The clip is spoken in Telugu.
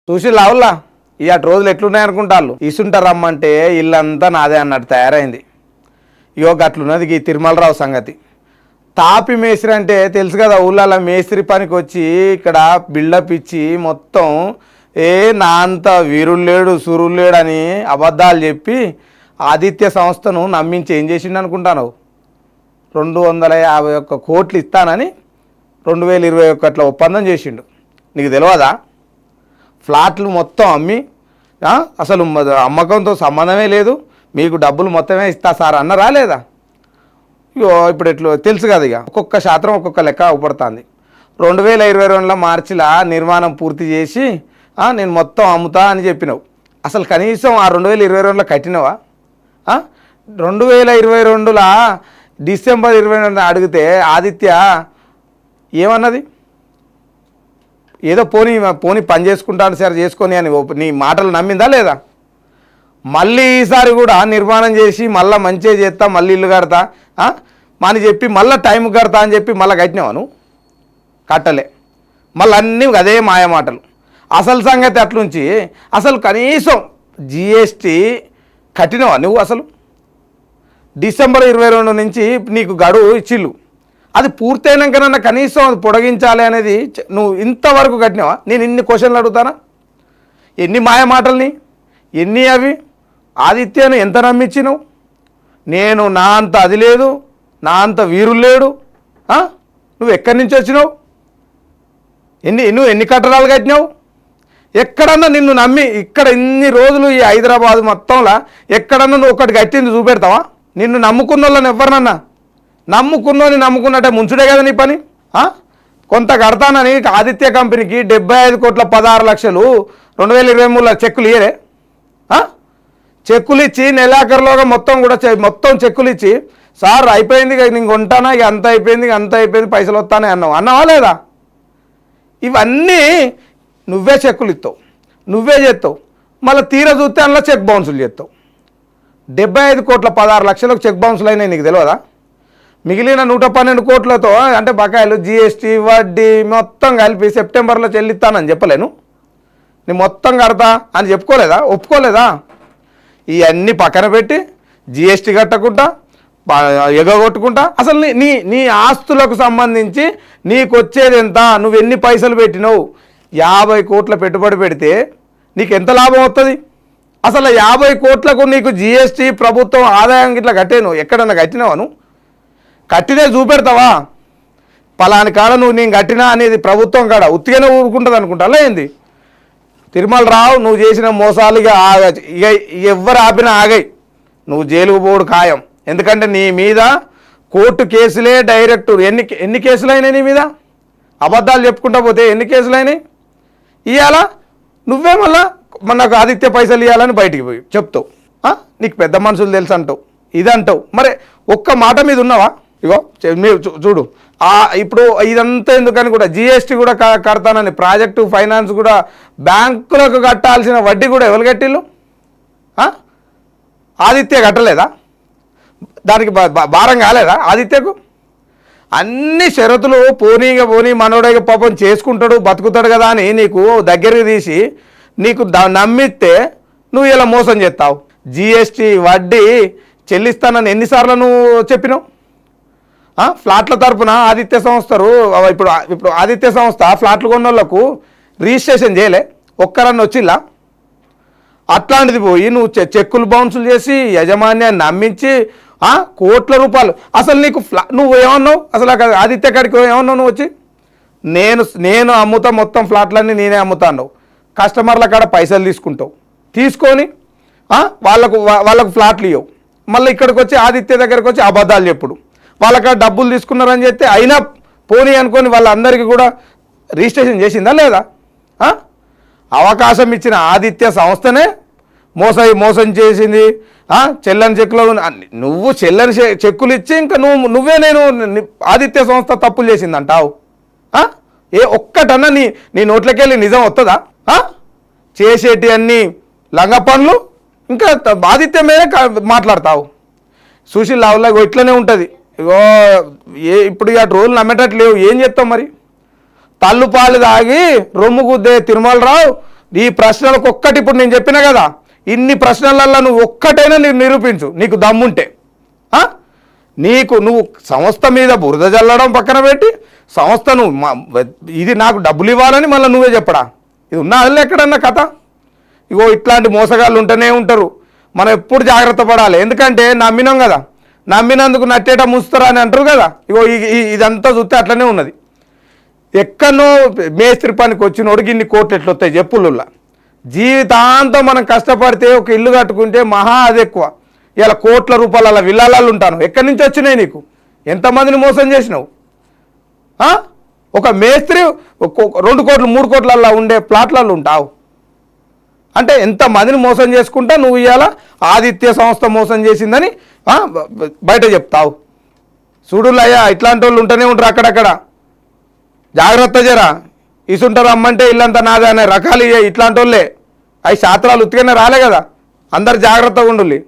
చూసి లావుల్లా ఇటు రోజులు ఎట్లున్నాయి అనుకుంటారు. ఇసుంటారమ్మంటే ఇల్లంతా నాదే అన్నట్టు తయారైంది. ఇగో గట్లున్నది ఈ తిరుమలరావు సంగతి. తాపి మేస్త్రి అంటే తెలుసు కదా, ఊళ్ళలో మేస్త్రి పనికి వచ్చి ఇక్కడ బిల్డప్ ఇచ్చి మొత్తం నా అంత వీరుడు లేడు సురుడు లేడు అని అబద్ధాలు చెప్పి ఆదిత్య సంస్థను నమ్మించి ఏం చేసిండు అనుకుంటాను. 251 కోట్లు ఇస్తానని 2021లో ఒప్పందం చేసిండు. నీకు తెలియదా? ఫ్లాట్లు మొత్తం అమ్మి అసలు అమ్మకంతో సంబంధమే లేదు, మీకు డబ్బులు మొత్తమే ఇస్తా సార్ అన్నరా లేదా? ఇగో ఇప్పుడు ఎట్లు తెలుసు కదా, ఇక ఒక్కొక్క శాతం ఒక్కొక్క లెక్క అవపడుతుంది. 2022 మార్చిలో నిర్మాణం పూర్తి చేసి నేను మొత్తం అమ్ముతా అని చెప్పినావు. అసలు కనీసం ఆ 2022లో కట్టినవా? 2022లో డిసెంబర్ 22 అడిగితే ఆదిత్య ఏమన్నది? ఏదో పోనీ పని చేసుకుంటాను సార్ చేసుకొని అని నీ మాటలు నమ్మిందా లేదా? మళ్ళీ ఈసారి కూడా నిర్మాణం చేసి మళ్ళీ మంచిగా చేస్తా, మళ్ళీ ఇల్లు కడతా అని చెప్పి మళ్ళీ టైం కడతా అని చెప్పి మళ్ళీ కట్టినావా నువ్వు? కట్టలే. మళ్ళీ అన్నీ అదే మాయ మాటలు. అసలు సంగతి అట్లుంచి అసలు కనీసం జిఎస్టీ కట్టినావా నువ్వు? అసలు డిసెంబర్ 22 నుంచి నీకు గడువు ఇచ్చిళ్ళు, అది పూర్తయినాకనన్నా కనీసం అది పొడిగించాలి అనేది నువ్వు ఇంతవరకు కట్టినావా? నేను ఇన్ని క్వశ్చన్లు అడుగుతానా? ఎన్ని మాయ మాటల్ని, ఎన్ని అవి? ఆదిత్యను ఎంత నమ్మించినావు? నేను నా అంత అది లేదు, నా అంత వీరులు లేడు. నువ్వు ఎక్కడి నుంచి వచ్చినావు? నువ్వు ఎన్ని కట్టడాలు కట్టినావు? ఎక్కడన్నా నిన్ను నమ్మి ఇక్కడ ఇన్ని రోజులు ఈ హైదరాబాద్ మొత్తంలో ఎక్కడన్నా నువ్వు ఒకటి కట్టింది చూపెడతావా? నిన్ను నమ్ముకున్న వాళ్ళని ఎవరినన్నా నమ్ముకున్నట్టే ముంచుడే కదా నీ పని. కొంత కడతానని ఆదిత్య కంపెనీకి 75,16,00,000 2023లో చెక్కులు ఇయ్యరే? చెక్కులు ఇచ్చి నెలాఖరులోగా మొత్తం చెక్కులు ఇచ్చి సార్ అయిపోయింది ఇక నేను కొంటానా, ఇక అంత అయిపోయింది పైసలు వస్తానే అన్నావా లేదా? ఇవన్నీ నువ్వే చెక్కులు ఇస్తావు, నువ్వే చేస్తావు. మళ్ళీ తీరా చూస్తే అందులో చెక్ బౌన్సులు చేస్తావు. 75,16,00,000 చెక్ బౌన్సులు అయినాయి, నీకు తెలియదా? మిగిలిన 112 కోట్లతో అంటే బకాయిలు జిఎస్టీ వడ్డీ మొత్తం కలిపి సెప్టెంబర్లో చెల్లిస్తానని చెప్పలేను? నేను మొత్తం కడతా అని చెప్పుకోలేదా? ఒప్పుకోలేదా? ఇవన్నీ పక్కన పెట్టి జిఎస్టీ కట్టకుండా ఎగగొట్టుకుంటా అసలు నీ ఆస్తులకు సంబంధించి నీకు వచ్చేది ఎంత, నువ్వు ఎన్ని పైసలు పెట్టినావు? 50 కోట్ల పెట్టుబడి పెడితే నీకు ఎంత లాభం వస్తుంది? అసలు 50 కోట్లకు నీకు జిఎస్టీ ప్రభుత్వం ఆదాయం ఇట్లా కట్టేను ఎక్కడన్నా కట్టినావా? నువ్వు కట్టినే చూపెడతావా? పలాని కాడ నేను కట్టినా అనేది ప్రభుత్వం కాడ ఉత్తిగానే ఊరుకుంటుంది అనుకుంటా ఏంది? తిరుమలరావు, నువ్వు చేసిన మోసాలు ఇక ఎవ్వరు ఆపినా ఆగాయి, నువ్వు జైలుకు పోడు ఖాయం. ఎందుకంటే నీ మీద కోర్టు కేసులే డైరెక్ట్ ఎన్ని కేసులు అయినాయి నీ మీద? అబద్ధాలు చెప్పుకుంటా పోతే ఎన్ని కేసులు అయినాయి? ఇవాళ నువ్వే మళ్ళా నాకు ఆదిత్య పైసలు ఇవ్వాలని బయటికి పోయి చెప్తావు. నీకు పెద్ద మనుషులు తెలుసు అంటావు, ఇదంటావు. మరి ఒక్క మాట మీద ఉన్నావా? ఇగో మీరు చూడు, ఇప్పుడు ఇదంతా ఎందుకని కూడా జిఎస్టీ కూడా కడతానని ప్రాజెక్టు ఫైనాన్స్ కూడా బ్యాంకులకు కట్టాల్సిన వడ్డీ కూడా ఎవరు కట్టిళ్ళు? ఆదిత్య కట్టలేదా? దానికి భారం కాలేదా ఆదిత్యకు? అన్ని షరతులు పోనీ మనోడే పాపం చేసుకుంటాడు బతుకుతాడు కదా అని నీకు దగ్గరికి తీసి నీకు నమ్మిస్తే నువ్వు ఇలా మోసం చేస్తావు. జిఎస్టీ వడ్డీ చెల్లిస్తానని ఎన్నిసార్లు నువ్వు చెప్పినావు? ఫ్లాట్ల తరపున ఆదిత్య సంస్థలు ఇప్పుడు ఆదిత్య సంస్థ ఫ్లాట్లు కొన్న వాళ్ళకు రిజిస్ట్రేషన్ చేయలే, ఒక్కరన్నా వచ్చిల్లా? అట్లాంటిది పోయి నువ్వు చెక్కులు బౌన్సులు చేసి యజమాన్యాన్ని నమ్మించి కోట్ల రూపాయలు. అసలు నీకు నువ్వు ఏమన్నావు? అసలు ఆదిత్య కాడికి ఏమన్నావు నువ్వు వచ్చి? నేను అమ్ముతా, మొత్తం ఫ్లాట్లన్నీ నేనే అమ్ముతా అన్నావు. కస్టమర్ల కాడ పైసలు తీసుకొని వాళ్ళకు ఫ్లాట్లు ఇవ్వవు. మళ్ళీ ఇక్కడికి వచ్చి ఆదిత్య దగ్గరకు వచ్చి అబద్ధాలు చెప్పుడు. వాళ్ళకి డబ్బులు తీసుకున్నారని చెప్తే అయినా పోనీ అనుకొని వాళ్ళందరికీ కూడా రిజిస్ట్రేషన్ చేసిందా లేదా? అవకాశం ఇచ్చిన ఆదిత్య సంస్థనే మోసం చేసింది. చెల్లని చెక్కులు నువ్వు చెల్లని చెక్కులు ఇచ్చి ఇంకా నువ్వే నేను ఆదిత్య సంస్థ తప్పులు చేసింది అంటావు. ఒక్కటన్నా నీ నోట్లకెళ్ళి నిజం వస్తుందా? చేసేటి అన్ని లంగ పనులు ఇంకా ఆదిత్య మీదే మాట్లాడతావు. సుశీల్ లావులాగా ఇట్లనే ఉంటుంది. ఇగో ఇప్పుడు అటు రోజులు నమ్మేటట్టు లేవు, ఏం చెప్తాం మరి? తల్లుపాలు తాగి రొమ్ము గుద్దే తిరుమలరావు ఈ ప్రశ్నలకు ఒక్కటి ఇప్పుడు నేను చెప్పినా కదా, ఇన్ని ప్రశ్నలల్లో నువ్వు ఒక్కటైనా నీకు నిరూపించు, నీకు దమ్ముంటే. నువ్వు సంస్థ మీద బురద జల్లడం పక్కన పెట్టి సంస్థను ఇది నాకు డబ్బులు ఇవ్వాలని మళ్ళీ నువ్వే చెప్పడా? ఇది ఉన్నా అదిలే ఎక్కడన్నా కథ. ఇగో ఇట్లాంటి మోసగాళ్ళు ఉంటూనే ఉంటారు. మనం ఎప్పుడు జాగ్రత్త పడాలి. ఎందుకంటే నమ్మినాం కదా, నమ్మినందుకు నట్టేట ముస్తారా అని అంటారు కదా. ఇగో ఇదంతా చూస్తే అట్లనే ఉన్నది. ఎక్కడనో మేస్త్రి పనికి వచ్చినోడికి ఇన్ని కోట్లు ఎట్లా వస్తాయి చెప్పులుల్లా. జీవితాంతం మనం కష్టపడితే ఒక ఇల్లు కట్టుకుంటే మహా అది ఎక్కువ. ఇలా కోట్ల రూపాయలు అలా విల్లాలలో ఉంటాను. ఎక్కడి నుంచి వచ్చినాయి నీకు? ఎంతమందిని మోసం చేసినావు? ఒక మేస్త్రి 2 కోట్లు 3 కోట్లల్లో ఉండే ప్లాట్లలో ఉంటావు అంటే ఎంతమందిని మోసం చేసుకుంటా నువ్వు ఇవాళ ఆదిత్య సంస్థ మోసం చేసిందని బయట చెప్తావు. చూడులయ్యా, ఇట్లాంటి వాళ్ళు ఉంటూనే ఉంటారు అక్కడక్కడ. జాగ్రత్త జరా. ఇసుంటారు అమ్మంటే ఇల్లంతా నాదే అనే రకాలు ఇట్లాంటి వాళ్ళే. అవి శాస్త్రాలు ఉత్తిగానే రాలే కదా. అందరు జాగ్రత్తగా ఉండాలి.